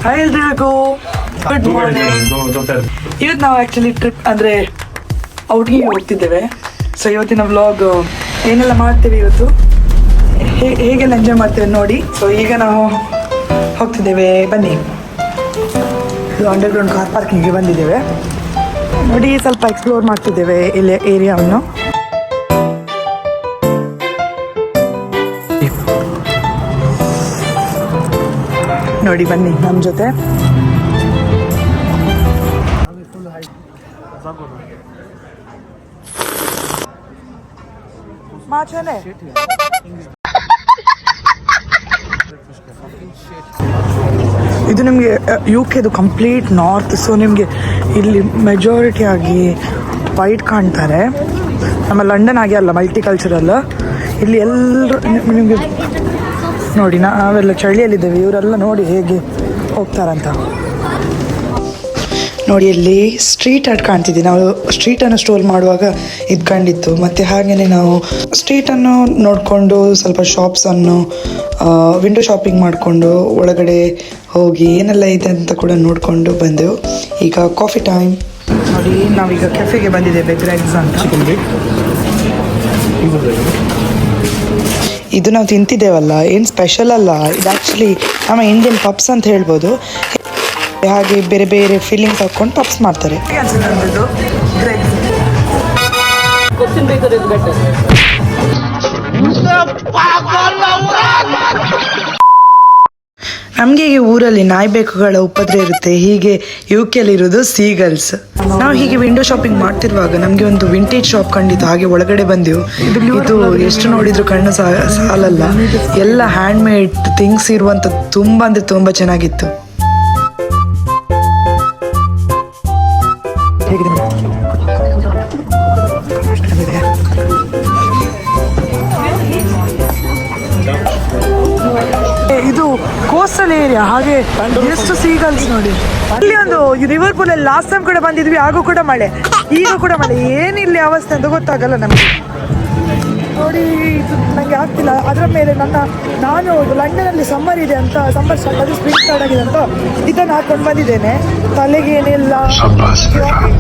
Hi ಎಲ್ರಿಗೂ good morning. ಇವತ್ತು ನಾವು ಆ್ಯಕ್ಚುಲಿ ಟ್ರಿಪ್ ಅಂದರೆ ಔಟ್ಗೆ ಹೋಗ್ತಿದ್ದೇವೆ. ಸೊ ಇವತ್ತಿನ ವ್ಲಾಗ್ ಏನೆಲ್ಲ ಮಾಡ್ತೇವೆ ಇವತ್ತು, ಹೇಗೆಲ್ಲ ಎಂಜಾಯ್ ಮಾಡ್ತೇವೆ ನೋಡಿ. ಸೊ ಈಗ ನಾವು ಹೋಗ್ತಿದ್ದೇವೆ, ಬನ್ನಿ. ಇದು ಅಂಡರ್ಗ್ರೌಂಡ್ ಕಾರ್ ಪಾರ್ಕಿಂಗ್ಗೆ ಬಂದಿದ್ದೇವೆ ನೋಡಿ. ಸ್ವಲ್ಪ ಎಕ್ಸ್ಪ್ಲೋರ್ ಮಾಡ್ತಿದ್ದೇವೆ ಇಲ್ಲಿ ಏರಿಯಾವನ್ನು. ನೋಡಿ ಬನ್ನಿ ನಮ್ಮ ಜೊತೆ. ಇದು ನಿಮಗೆ UK ಕಂಪ್ಲೀಟ್ ನಾರ್ತ್. ಸೊ ನಿಮಗೆ ಇಲ್ಲಿ ಮೆಜಾರಿಟಿ ಆಗಿ ವೈಟ್ ಕಾಣ್ತಾರೆ. ನಮ್ಮ ಲಂಡನ್ ಆಗಿ ಅಲ್ಲ, ಮಲ್ಟಿ ಕಲ್ಚರಲ್. ಇಲ್ಲಿ ಎಲ್ಲರೂ ನಿಮಗೆ ನೋಡಿ, ನಾವೆಲ್ಲ ಚಳಿಯಲ್ಲಿದ್ದೇವೆ, ಇವರೆಲ್ಲ ನೋಡಿ ಹೇಗೆ ಹೋಗ್ತಾರಂತ ನೋಡಿ. ಇಲ್ಲಿ ಸ್ಟ್ರೀಟ್ ಆರ್ಟ್ ಕಾಣ್ತಿದ್ವಿ. ನಾವು ಸ್ಟ್ರೀಟನ್ನು ಸ್ಟೋರ್ ಮಾಡುವಾಗ ಇದು ಕಂಡಿತ್ತು. ಮತ್ತು ಹಾಗೆಯೇ ನಾವು ಸ್ಟ್ರೀಟನ್ನು ನೋಡಿಕೊಂಡು ಸ್ವಲ್ಪ ಶಾಪ್ಸನ್ನು ವಿಂಡೋ ಶಾಪಿಂಗ್ ಮಾಡಿಕೊಂಡು ಒಳಗಡೆ ಹೋಗಿ ಏನೆಲ್ಲ ಇದೆ ಅಂತ ಕೂಡ ನೋಡಿಕೊಂಡು ಬಂದೆವು. ಈಗ ಕಾಫಿ ಟೈಮ್ ನೋಡಿ. ನಾವೀಗ ಕೆಫೆಗೆ ಬಂದಿದ್ದೇವೆ, ಗ್ರೆಗ್ಸ್ ಅಂತ. ಇದು ನಾವು ತಿಂತಿದ್ದೇವಲ್ಲ, ಏನು ಸ್ಪೆಷಲ್ ಅಲ್ಲ. ಇದು ಆ್ಯಕ್ಚುಲಿ ನಮ್ಮ ಇಂಡಿಯನ್ ಪಬ್ಸ್ ಅಂತ ಹೇಳ್ಬೋದು. ಹಾಗೆ ಬೇರೆ ಬೇರೆ ಫೀಲಿಂಗ್ಸ್ ಹಾಕ್ಕೊಂಡು ಪಬ್ಸ್ ಮಾಡ್ತಾರೆ. ನಮಗೆ ಹೀಗೆ ಊರಲ್ಲಿ ನಾಯಿಬೇಕುಗಳ ಉಪದ್ರ ಇರುತ್ತೆ. ಹೀಗೆ UK ಇರೋದು ಸೀಗಲ್ಸ್. ನಾವು ಹೀಗೆ ವಿಂಡೋ ಶಾಪಿಂಗ್ ಮಾಡ್ತಿರುವಾಗ ನಮಗೆ ಒಂದು ವಿಂಟೇಜ್ ಶಾಪ್ ಕಂಡಿತ್ತು. ಹಾಗೆ ಒಳಗಡೆ ಬಂದೆವು. ಇದು ಎಷ್ಟು ನೋಡಿದ್ರು ಕಣ್ಣು ಸಾಲಲ್ಲ. ಎಲ್ಲ ಹ್ಯಾಂಡ್ ಮೇಡ್ ಥಿಂಗ್ಸ್ ಇರುವಂತ ತುಂಬಾ ಅಂದ್ರೆ ತುಂಬಾ ಚೆನ್ನಾಗಿತ್ತು. ಇದು ಕೋಸ್ಟಲ್ ಏರಿಯಾ, ಹಾಗೆ ಎಷ್ಟು ಸೀಗಲ್ಸ್ ನೋಡಿ. ಇಲ್ಲಿ ಒಂದು ಲಿವರ್ಪೂಲ್ ಅಲ್ಲಿ ಲಾಸ್ಟ್ ಟೈಮ್ ಕೂಡ ಬಂದಿದ್ವಿ, ಆಗೂ ಕೂಡ ಮಳೆ, ಈಗ ಕೂಡ ಮಳೆ. ಏನಿಲ್ಲಿ ಅವಸ್ಥೆ ಅಂತ ಗೊತ್ತಾಗಲ್ಲ ನಮಗೆ ನೋಡಿ. ಇದು ನನಗೆ ಆಗ್ತಿಲ್ಲ. ಅದರ ಮೇಲೆ ನಾನು ಲಂಡನಲ್ಲಿ ಸಮ್ಮರ್ ಇದೆ ಅಂತ, ಸಮ್ಮರ್ ಸ್ಟಾರ್ಟ್ ಅದು ಸ್ಪ್ರಿಂಗ್ ಸ್ಟಾರ್ಟ್ ಆಗಿದೆ ಅಂತ ಇದನ್ನು ಹಾಕೊಂಡು ಬಂದಿದ್ದೇನೆ. ತಲೆಗೆ ಏನಿಲ್ಲ,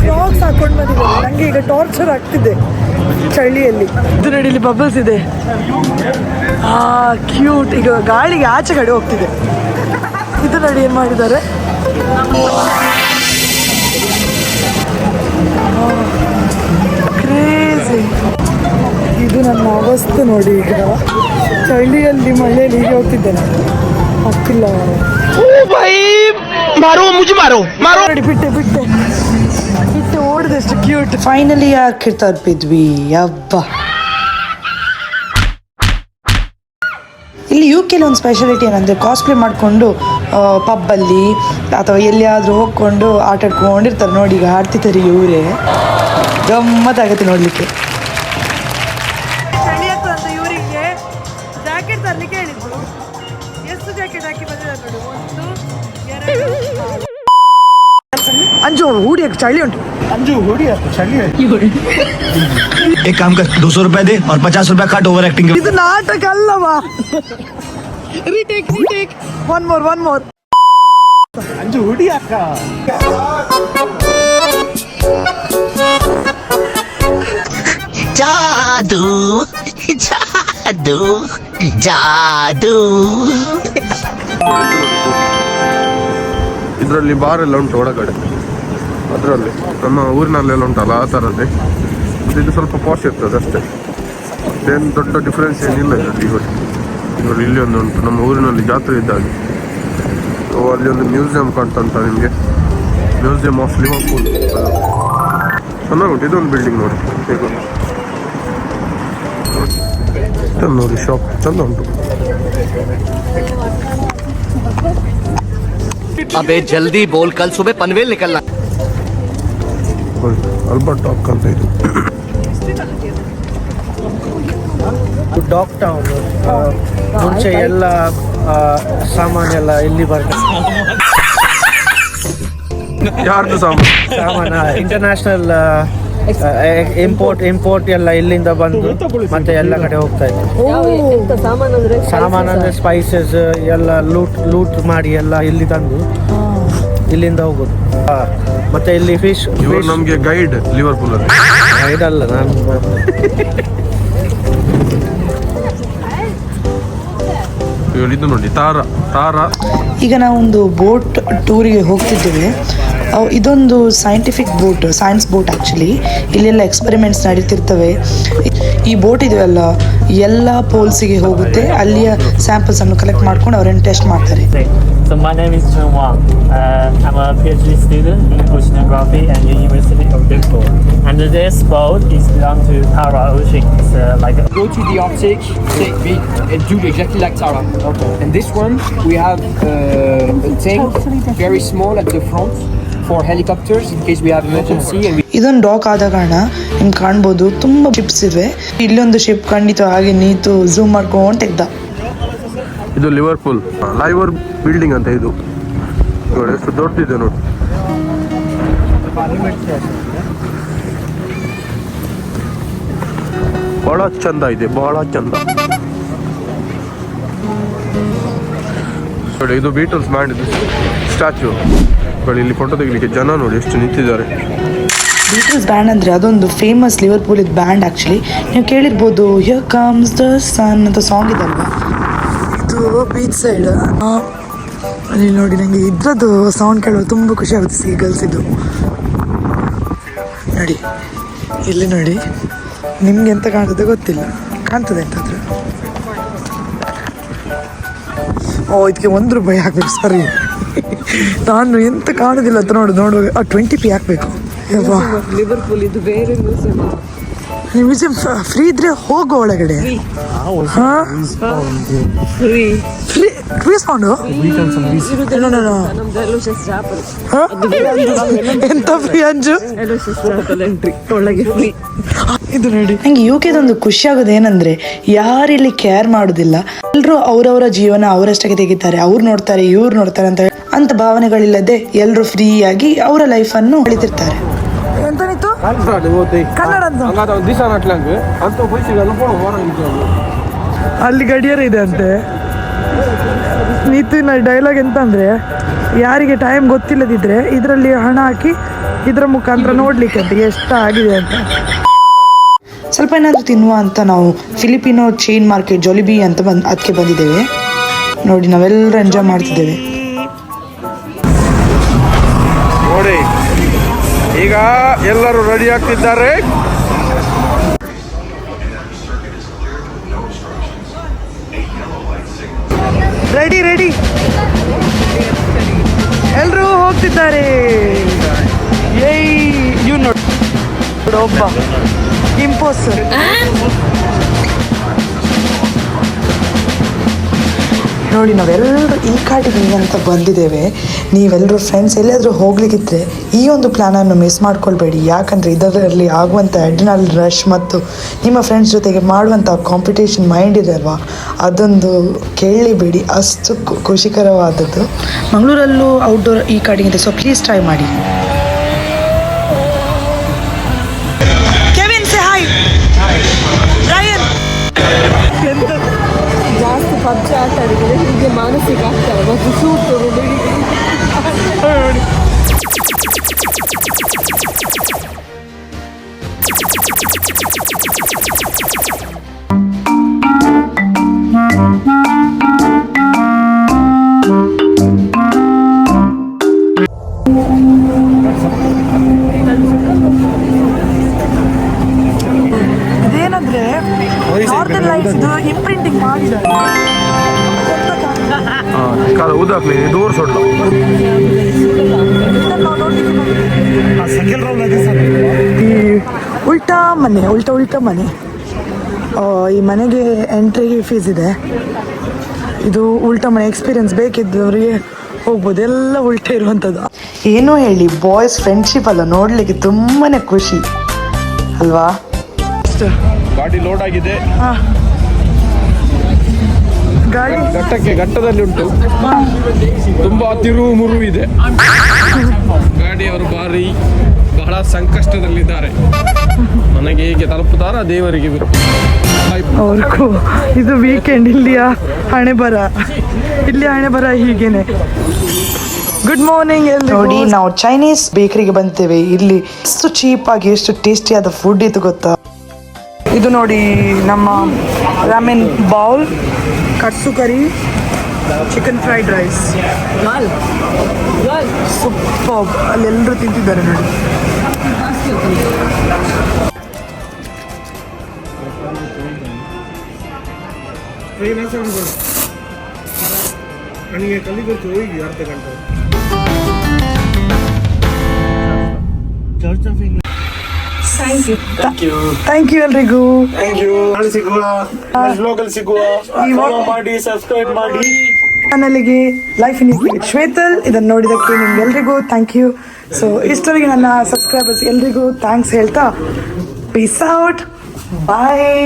ಕ್ಲಾಕ್ಸ್ ಹಾಕೊಂಡು ಬಂದಿದ್ದೇನೆ. ನನಗೆ ಈಗ ಟಾರ್ಚರ್ ಆಗ್ತಿದೆ ಚಳಿಯಲ್ಲಿ. ಇದು ನೋಡಿ, ಇಲ್ಲಿ ಬಬಲ್ಸ್ ಇದೆ, ಕ್ಯೂಟ್. ಈಗ ಗಾಳಿಗೆ ಆಚೆ ಕಡೆ ಹೋಗ್ತಿದೆ. ಇದು ನೋಡಿ ಏನು ಮಾಡಿದ್ದಾರೆ. ಕ್ರೇಜಿ. ಇದು ನನ್ನ ಅವಸ್ಥೆ ನೋಡಿ. ಈಗ ಚಳಿಯಲ್ಲಿ ಮಳೆಯಲ್ಲಿ ಹೀಗೆ ಹೋಗ್ತಿದ್ದೇನೆ, ಆಗ್ತಿಲ್ಲ ನೋಡಿ. ಬಿಟ್ಟೆ ಓಡಿದಷ್ಟು ಕ್ಯೂಟ್. ಫೈನಲಿ ಯಾಕೆ ತಲುಪಿದ್ವಿ ಹಬ್ಬ. ಇಲ್ಲಿ UK ಒಂದು ಸ್ಪೆಷಾಲಿಟಿ ಏನಂದರೆ, ಕಾಸ್ಪ್ಲೇ ಮಾಡಿಕೊಂಡು ಪಬ್ಬಲ್ಲಿ ಅಥವಾ ಎಲ್ಲಿಯಾದರೂ ಹೋಗ್ಕೊಂಡು ಆಟ ಆಡ್ಕೊಂಡಿರ್ತಾರೆ ನೋಡಿ. ಈಗ ಆಡ್ತಿದ್ದಾರೆ ಇವರೇ, ಗಮ್ಮತ್ತಾಗುತ್ತೆ ನೋಡಲಿಕ್ಕೆ. ಇವರಿಗೆ ಜಾಕೆಟ್ ತರಲಿಕ್ಕೆ ಹೇಳಿದ್ರು. ಎಷ್ಟು ಜಾಕೆಟ್ ಹಾಕಿ ಬಂದಿದ್ದಾರೆ ನೋಡಿ. 1 2 अंजू हुडी चली उंटु अंजू हुडी चली एक काम कर 200 रुपए दे और 50 रुपए काट ओवर एक्टिंग के. ಇದು ನಾಟಕ ಅಲ್ಲವಾ? Retake one more Anju hoodie ಅಕ್ಕ. जादू जादू जादू. ಇದರಲ್ಲಿ ಬಾರ್ ಎಲ್ಲ ಉಂಟು ಒಳಗಡೆ, ಅದರಲ್ಲಿ ನಮ್ಮ ಊರಿನಲ್ಲೆಲ್ಲ ಉಂಟಲ್ಲ ಆ ಥರದ್ದೇ. ಇದು ಸ್ವಲ್ಪ ಪಾಶ್ ಇರ್ತದೆ ಅಷ್ಟೇ, ಏನು ದೊಡ್ಡ ಡಿಫ್ರೆನ್ಸ್ ಏನಿಲ್ಲ ಇದರಲ್ಲಿ. ಇವಾಗ ಇಲ್ಲಿ ಒಂದು ಉಂಟು, ನಮ್ಮ ಊರಿನಲ್ಲಿ ಜಾತ್ರೆ ಇದ್ದಾಗೆ. ಅಲ್ಲಿ ಒಂದು ಮ್ಯೂಸಿಯಂ ಕಾಣ್ತಂತ ನಿಮಗೆ, ಮ್ಯೂಸಿಯಂ ಆಫ್ ಲಿವರ್ಪೂಲ್. ಚೆನ್ನಾಗುಂಟು. ಇದೊಂದು ಬಿಲ್ಡಿಂಗ್ ನೋಡಿ ಹೇಗೆ ನೋಡಿ, ಶಾಪ್ ಚೆಂದ ಉಂಟು. अबे जल्दी बोल, कल सुबह पनवेल निकलना. ಅಲ್ಬರ್ಟ್ ಟಾಕ್ ಅಂತ ಇದು. Dock town. ಮುಂಚೆ ಎಲ್ಲ ಸಾಮಾನೆಲ್ಲ ಇಲ್ಲಿ ಬರ್ತದೆ. ಯಾರ್ದು ಸಾಮಾನು ಇಂಟರ್ನ್ಯಾಷನಲ್ ಇಂಪೋರ್ಟ್ ಎಲ್ಲ ಇಲ್ಲಿಂದ ಬಂದು ಮತ್ತೆ ಎಲ್ಲ ಕಡೆ ಹೋಗ್ತಾ ಇತ್ತು. ಸಾಮಾನು ಅಂದ್ರೆ ಸ್ಪೈಸಸ್ ಎಲ್ಲ ಲೂಟ್ ಮಾಡಿ ಎಲ್ಲ ಇಲ್ಲಿ ತಂದು ಇಲ್ಲಿಂದ ಹೋಗೋದು. ಮತ್ತೆ ಇಲ್ಲಿ ಫಿಶ್ ಇವರು ನಮ್ಗೆ ಗೈಡ್ ಲಿವರ್ಪೂಲ್ ಅಲ್ಲಿ. ಗೈಡ್ ಅಲ್ಲ ನಾನು. ಇದು ನೋಡಿ ತಾರಾ. ಈಗ ನಾವೊಂದು ಬೋಟ್ ಟೂರಿಗೆ ಹೋಗ್ತಿದ್ದೇವೆ. ಇದೊಂದು scientific boat, science boat actually. ಇಲ್ಲೆಲ್ಲ ಎಕ್ಸ್ಪೆರಿಮೆಂಟ್ಸ್ ನಡೀತಿರ್ತವೆ. ಈ ಬೋಟ್ ಇದೆಯಲ್ಲ ಎಲ್ಲ ಪೋಲ್ಸಿಗೆ ಹೋಗುತ್ತೆ, ಅಲ್ಲಿಯ ಸ್ಯಾಂಪಲ್ಸನ್ನು ಕಲೆಕ್ಟ್ ಮಾಡ್ಕೊಂಡು ಅವರನ್ನು ಟೆಸ್ಟ್ ಮಾಡ್ತಾರೆ. So my name is Chen Wang. I'm a PhD student in oceanography at University of Liverpool. And this boat is belong to Tara Ocean. It's like a Go to the Arctic, and do exactly like Tara. Okay. And this one, we have a tank, very small at the front for helicopters in case we have emergency. And ಇದೊಂದು dock ಆದ ಕಾರಣ ನಿಮ್ಗೆ ಕಾಣ್ಬೋದು ತುಂಬ ships ಇವೆ. ಇಲ್ಲೊಂದು ship ಖಂಡಿತ ಹಾಗೆ ನೀತು ಝೂಮ್ ಮಾಡ್ಕೊಂಡು ತೆಗ್ದ. ಇದು ಲಿವರ್ಪೂಲ್ ಲೈವರ್ ಬಿಲ್ಡಿಂಗ್ ಅಂತ. ಇದು ನೋಡಿ ಎಷ್ಟು ದೊಡ್ಡದಿದೆ ನೋಡಿ. ಬಹಳ ಚಂದ ಇದೆ, ಬಹಳ ಚಂದ ನೋಡಿ. ಇದು ಬೀಟಲ್ಸ್ ಮಾಡಿದ್ದು ಸ್ಟ್ಯಾಚ್ಯೂ ನೋಡಿ. ಇಲ್ಲಿ ಫೋಟೋ ತೆಗಿಲಿಕ್ಕೆ ಜನ ನೋಡಿ ಎಷ್ಟು ನಿಂತಿದ್ದಾರೆ. ಬೀಟಲ್ಸ್ ಬ್ಯಾಂಡ್ ಅಂದರೆ ಅದೊಂದು ಫೇಮಸ್ ಲಿವರ್ಪೂಲ್ ಇದು ಬ್ಯಾಂಡ್ ಆ್ಯಕ್ಚುಲಿ. ನೀವು ಕೇಳಿರ್ಬೋದು ಹಿಯರ್ ಕಮ್ಸ್ ದ ಸನ್ ಅಂತ ಸಾಂಗ್ ಇದಲ್ವಾ. ಇದು ಬೀಚ್ ಸೈಡ್. ಅಲ್ಲಿ ನೋಡಿ ನನಗೆ ಇದ್ರದ್ದು ಸೌಂಡ್ ಕೇಳೋದು ತುಂಬ ಖುಷಿ ಆಗುತ್ತೆ. ಸೀಗಲ್ಸ್ ಇದು ನೋಡಿ, ಇಲ್ಲಿ ನೋಡಿ. ನಿಮ್ಗೆ ಎಂತ ಕಾಣ್ತದೆ ಗೊತ್ತಿಲ್ಲ, ಕಾಣ್ತದೆ ಎಂತಾದ್ರು. ಇದಕ್ಕೆ ₹1 ಹಾಕ್ಬೇಕು. ಸಾರಿ, ನಾನು ಎಂತ ಕಾಣೋದಿಲ್ಲ ಅಂತ ನೋಡುವಾಗ 20p ಹಾಕಬೇಕು. ಲಿವರ್ಪೂಲ್ ಇದು ಬೇರೆ ಮ್ಯೂಸಿಯಂ ಫ್ರೀ ಇದ್ರೆ ಹೋಗೋ ಒಳಗಡೆ. ಫ್ರೀ ಸೌಂಡು ಎಂತ ಫ್ರೀ ಅಂಜು ಒಳಗೆ ಫ್ರೀ. ಇದು ನೋಡಿ, ನಂಗೆ ಯುಕೆದೊಂದು ಖುಷಿ ಆಗೋದು ಏನಂದ್ರೆ ಯಾರಿಲ್ಲಿ ಕೇರ್ ಮಾಡೋದಿಲ್ಲ. ಎಲ್ಲರೂ ಅವರವರ ಜೀವನ ಅವರಷ್ಟಕ್ಕೆ ತೆಗಿತಾರೆ. ಅವ್ರು ನೋಡ್ತಾರೆ, ಇವ್ರು ನೋಡ್ತಾರೆ ಅಂತ ಭಾವನೆಗಳಿಲ್ಲದೆ ಎಲ್ಲರೂ ಫ್ರೀ ಆಗಿ ಅವರ ಲೈಫನ್ನು ಕಳೀತಿರ್ತಾರೆ. ಅಲ್ಲಿ ಗಡಿಯಾರ ಇದೆ ಅಂತೆ. ನೀತಿನ ಡೈಲಾಗ್ ಎಂತ ಅಂದ್ರೆ, ಯಾರಿಗೆ ಟೈಮ್ ಗೊತ್ತಿಲ್ಲದಿದ್ರೆ ಇದರಲ್ಲಿ ಹಣ ಹಾಕಿ ಇದರ ಮುಖಾಂತರ ನೋಡ್ಲಿಕ್ಕೆ ಅಂತ ಎಷ್ಟು ಆಗಿದೆ ಅಂತ. ಸ್ವಲ್ಪ ಏನಾದರೂ ತಿನ್ನುವ ಅಂತ ನಾವು ಫಿಲಿಪಿನೋ ಚೈನ್ ಮಾರ್ಕೆಟ್ ಜೊಲಿಬಿ ಅಂತ ಅದಕ್ಕೆ ಬಂದಿದ್ದೇವೆ. ನೋಡಿ, ನಾವೆಲ್ಲರೂ ಎಂಜಾಯ್ ಮಾಡ್ತಿದ್ದೇವೆ. ನೋಡಿ ಈಗ ಎಲ್ಲರೂ ರೆಡಿ ಆಗ್ತಿದ್ದಾರೆ. ರೆಡಿ ಎಲ್ಲರೂ ಹೋಗ್ತಿದ್ದಾರೆ. ಇವ್ ನೋಡಿ, ಒಬ್ಬ ಇಂಪೋಸ್ಟರ್. ನೋಡಿ, ನಾವೆಲ್ಲರೂ ಈ ಕಾಡಿಗೆ ಅಂತ ಬಂದಿದ್ದೇವೆ. ನೀವೆಲ್ಲರೂ ಫ್ರೆಂಡ್ಸ್ ಎಲ್ಲಾದರೂ ಹೋಗ್ಲಿಕ್ಕಿದ್ರೆ ಈ ಒಂದು ಪ್ಲ್ಯಾನನ್ನು ಮಿಸ್ ಮಾಡ್ಕೊಳ್ಬೇಡಿ. ಯಾಕಂದರೆ ಇದರಲ್ಲಿ ಆಗುವಂಥ ಅಡ್ರಿನಲ್ ರಶ್ ಮತ್ತು ನಿಮ್ಮ ಫ್ರೆಂಡ್ಸ್ ಜೊತೆಗೆ ಮಾಡುವಂಥ ಕಾಂಪಿಟೇಷನ್ ಮೈಂಡ್ ಇದೆ ಅಲ್ವಾ, ಅದೊಂದು ಕೇಳಲೇಬೇಡಿ. ಅಷ್ಟು ಖುಷಿಕರವಾದದ್ದು. ಮಂಗಳೂರಲ್ಲೂ ಔಟ್ಡೋರ್ ಈ ಕಾಡಿಗಿದೆ, ಸೊ ಪ್ಲೀಸ್ ಟ್ರೈ ಮಾಡಿ. ಜಾಸ್ತಿ ಪಬ್ಜಿ ಆಟ ಆಡಿದರೆ ಹೀಗೆ ಮಾನಸಿಕ ಆಗ್ತಾರೆ ಮತ್ತು ಸೂಟು ಇದೇನಂದ್ರೆ ನಾರ್ದನ್ ಲೈಟ್ಸ್ ಇಂಪ್ರಿಂಟಿಂಗ್ ಮಾಡಿದ್ದಾರೆ. ಉದಾಹರಣೆ ದೂರ ಸೊಡ್ಡ ಉಲ್ಟಾ ಮನೆ. ಈ ಮನೆಗೆ ಎಂಟ್ರಿಗೆ ಫೀಸ್ ಇದೆ. ಇದು ಉಲ್ಟಾ ಮನೆ ಎಕ್ಸ್ಪೀರಿಯನ್ಸ್ ಬೇಕಿದ್ದವರಿಗೆ ಹೋಗ್ಬೋದು. ಎಲ್ಲ ಉಲ್ಟಾ ಇರುವಂಥದ್ದು. ಏನೋ ಹೇಳಿ, ಬಾಯ್ಸ್ ಫ್ರೆಂಡ್ಶಿಪ್ ಅಲ್ಲ, ನೋಡ್ಲಿಕ್ಕೆ ತುಂಬಾನೇ ಖುಷಿ ಅಲ್ವಾ. ಗಾಡಿ ಲೋಡ್ ಆಗಿದೆ. ಗಾಡಿ ಘಟ್ಟದಲ್ಲಿ ಉಂಟು. ತುಂಬಾ ತಿರುವು ಇದೆ. ಗಾಡಿಯವರು ಬಹಳ ಸಂಕಷ್ಟದಲ್ಲಿದ್ದಾರೆ. ನನಗೆ ಹೇಗೆ ತಲುಪುತ್ತಾರ ದೇವರಿಗೆ ಅವ್ರಿಗೂ ಇದು ವೀಕೆಂಡ್, ಇಲ್ಲಿಯ ಹಣೆ ಬರ ಹೀಗೇನೆ. ಗುಡ್ ಮಾರ್ನಿಂಗ್ ನೋಡಿ, ನಾವು ಚೈನೀಸ್ ಬೇಕರಿಗೆ ಬಂತೇವೆ. ಇಲ್ಲಿ ಎಷ್ಟು ಚೀಪ್ ಆಗಿ ಎಷ್ಟು ಟೇಸ್ಟಿಯಾದ ಫುಡ್ ಇದು ಗೊತ್ತಾ. ಇದು ನೋಡಿ ನಮ್ಮ ramen bowl, katsu curry, chicken fried rice, super. ಅಲ್ಲೆಲ್ಲರೂ ತಿಂತಿದ್ದಾರೆ ನೋಡಿ. ಥ್ಯಾಂಕ್ ಯು ಎಲ್ರಿಗೂ. ಚಾನಲ್ಗೆ ಲೈಫ್ ಇನ್ ಶ್ವೇತಲ್ ಇದನ್ನು ನೋಡಿದಕ್ಕೆ ನಿಮ್ಗೆಲ್ರಿಗೂ ಥ್ಯಾಂಕ್ ಯು. ಸೊ ಇಷ್ಟವರೆಗೆ ನನ್ನ ಸಬ್ಸ್ಕ್ರೈಬರ್ಸ್ ಎಲ್ರಿಗೂ ಥ್ಯಾಂಕ್ಸ್ ಹೇಳ್ತಾ ಪೀಸ್ ಔಟ್, ಬಾಯ್.